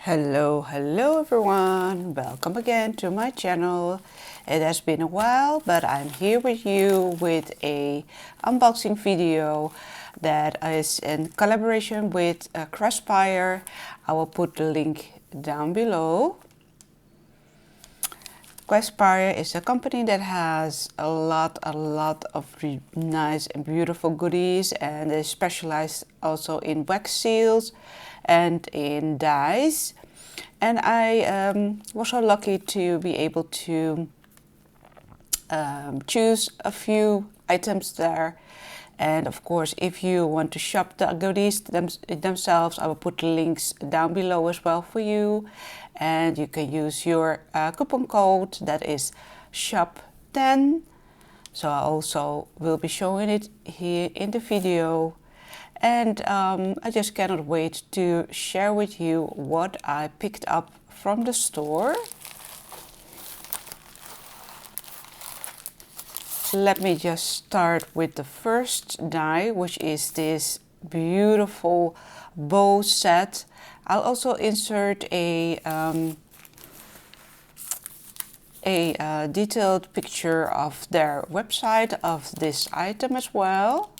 Hello everyone, welcome again to my channel. It has been a while, but I'm here with you with a unboxing video that is in collaboration with Craspire. I will put the link down below. Craspire is a company that has a lot of nice and beautiful goodies, and they specialize also in wax seals and in dyes. And I was so lucky to be able to choose a few items there. And of course, if you want to shop the goodies themselves, I will put the links down below as well for you. And you can use your coupon code, that is SHOP10. So I also will be showing it here in the video. And I just cannot wait to share with you what I picked up from the store. Let me just start with the first die, which is this beautiful bow set. I'll also insert a detailed picture of their website of this item as well.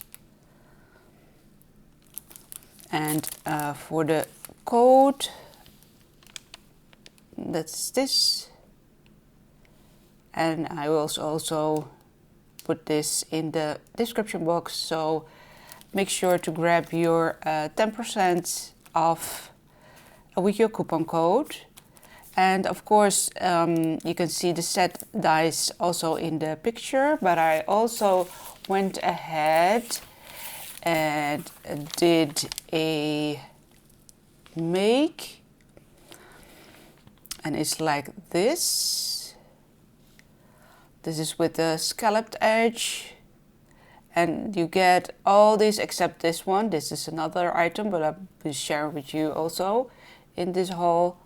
And for the code, that's this. And I will also put this in the description box, so make sure to grab your 10% off with your coupon code. And of course, you can see the set dies also in the picture, but I also went ahead and did a make, and it's like this. This is with the scalloped edge, and you get all these except this one. This is another item, but I will share with you also in this whole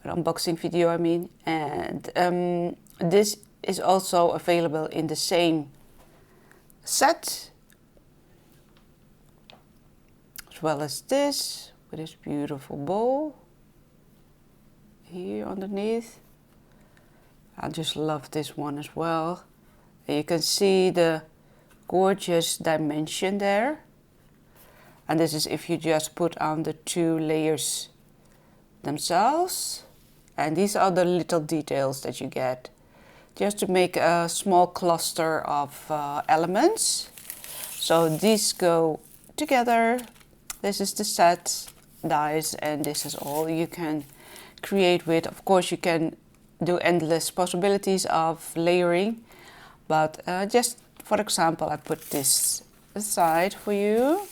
unboxing video, I mean. And this is also available in the same set, as well as this with this beautiful bowl here underneath. I just love this one as well. And you can see the gorgeous dimension there. And this is if you just put on the two layers themselves. And these are the little details that you get, just to make a small cluster of elements. So these go together. This is the set dies, and this is all you can create with. Of course, you can do endless possibilities of layering, but just for example, I put this aside for you.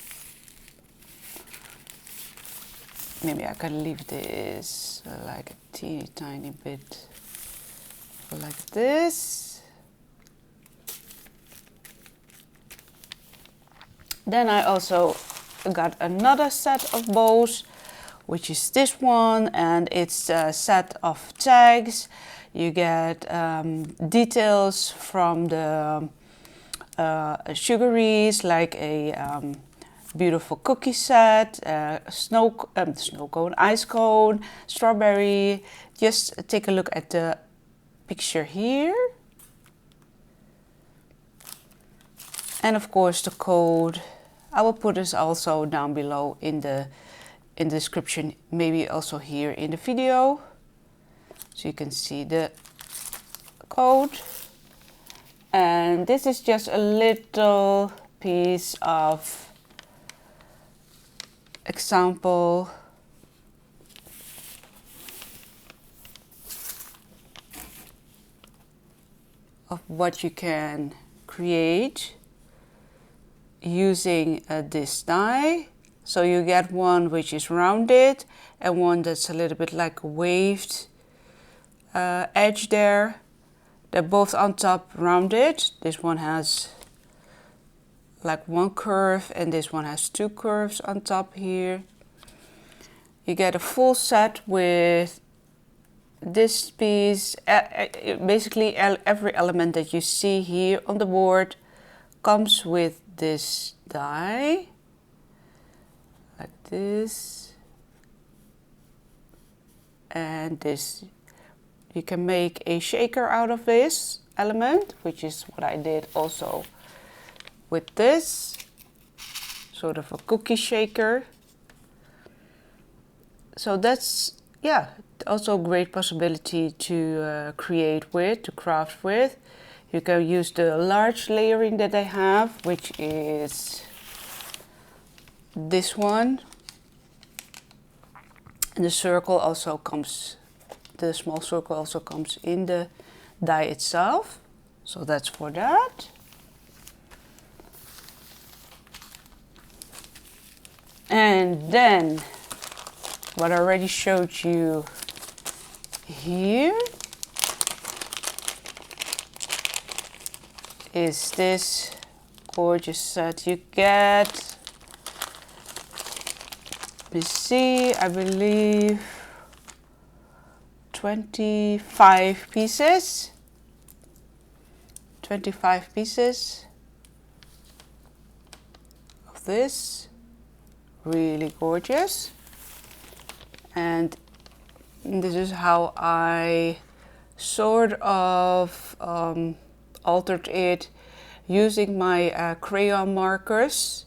Maybe I can leave this like a teeny tiny bit like this. Then I also got another set of bows, which is this one, and it's a set of tags. You get details from the sugaries, like a beautiful cookie set, snow cone, ice cone, strawberry. Just take a look at the picture here. And of course the code. I will put this also down below in the description, maybe also here in the video, so you can see the code. And this is just a little piece of example of what you can create using this die. So you get one which is rounded and one that's a little bit like a waved edge there. They're both on top rounded. This one has like one curve and this one has two curves on top here. You get a full set with this piece. Basically every element that you see here on the board comes with this die, like this. and this, you can make a shaker out of this element, which is what I did also with this, sort of a cookie shaker. So that's, yeah, also a great possibility to create with, to craft with. You can use the large layering that I have, which is this one. And the circle also comes, the small circle also comes in the die itself. So that's for that. And then what I already showed you here is this gorgeous set you get. You see, I believe 25 pieces. 25 pieces of this. Really gorgeous. And this is how I sort of altered it using my crayon markers,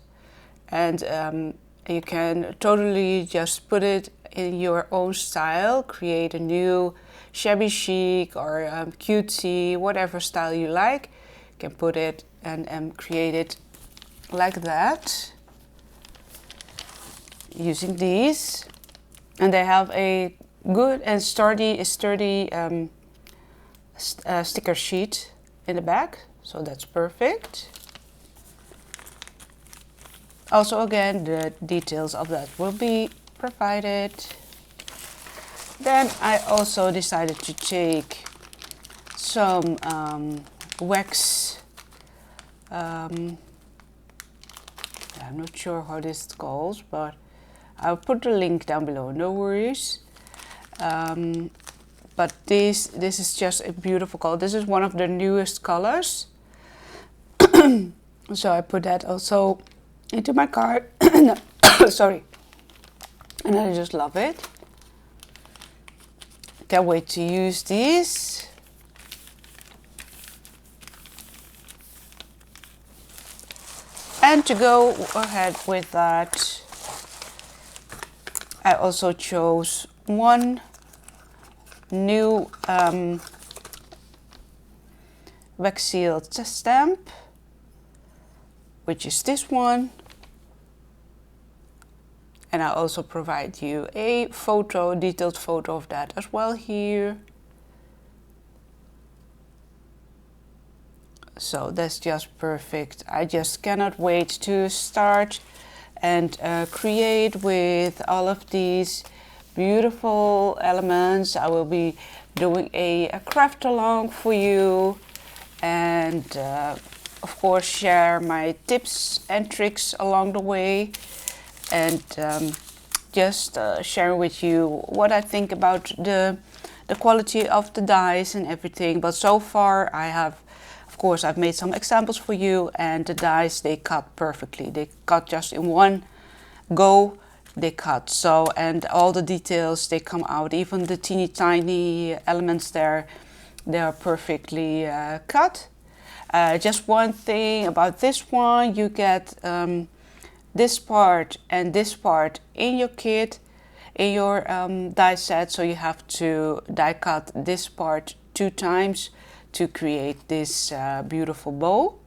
and you can totally just put it in your own style, create a new shabby chic or cutesy, whatever style you like. You can put it and create it like that using these. And they have a good and sturdy sticker sheet in the back, so that's perfect. Also, again, the details of that will be provided. Then I also decided to take some wax. I'm not sure how this calls, but I'll put the link down below, no worries. But this is just a beautiful color. This is one of the newest colors. So I put that also into my card. Sorry. And I just love it. Can't wait to use these. And to go ahead with that, I also chose one new wax sealed stamp, which is this one. And I also provide you a photo, detailed photo of that as well here. So that's just perfect. I just cannot wait to start and create with all of these beautiful elements. I will be doing a craft along for you, and of course share my tips and tricks along the way, and just share with you what I think about the quality of the dies and everything. But so far I have, of course, I've made some examples for you, and the dies, they cut perfectly. They cut just in one go, they cut. So, and all the details, they come out. Even the teeny tiny elements there, they are perfectly cut. Just one thing about this one, you get this part and this part in your kit, in your die set. So you have to die cut this part 2 times to create this beautiful bow.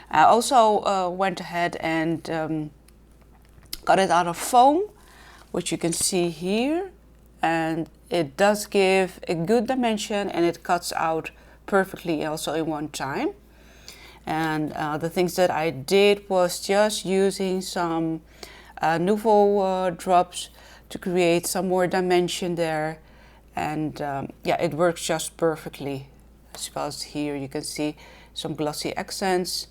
I also went ahead and got it out of foam, which you can see here, and it does give a good dimension, and it cuts out perfectly also in one time. And the things that I did was just using some Nouveau drops to create some more dimension there, and yeah, it works just perfectly. As well as here you can see some glossy accents.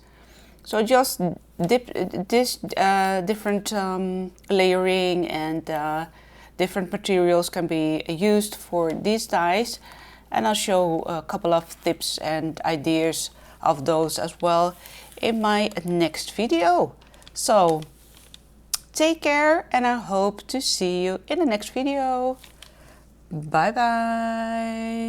So just different layering and different materials can be used for these dies, and I'll show a couple of tips and ideas of those as well in my next video. So take care, and I hope to see you in the next video. Bye bye.